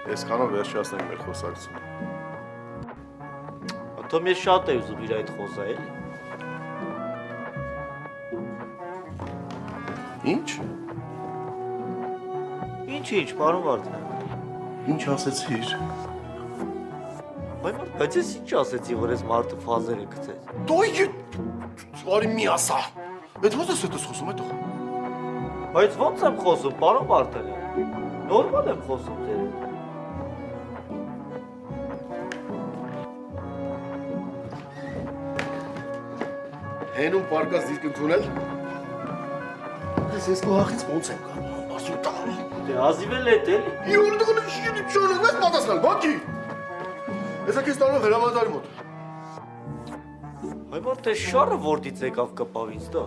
Այսքանով վերջացնենք մեր խոսակցությունը։ Ատոմ ես շատ է ուզում իր այդ խոսայել։ Ինչ։ Ինչ, պարոն Վարդան։ Ինչ ասեցիր։ Բայց ես ինչ ասեցի, որ ես մարդը ֆազերը գցեց։ Դոյ արի մի ասա։ Այդ ո՞նց ես այդպես խոսում այդտեղ։ Բայց ո՞նց եմ խոսում, պարոն Վարդան։ Նորմալ եմ խոսում ձեր հետ։ Հենում պարկած դիրք ընդունել։ Ես կողախից ոնց եմ կարող, ասուտա։ Դե ազիվել է դել։ Իուր դու շիտ չոնում ես պատասխան, բակի։ Ես ակես տալով հրամանդարի մոտ։ Հայ մոտ է շարը որդից եկավ կպավից դա։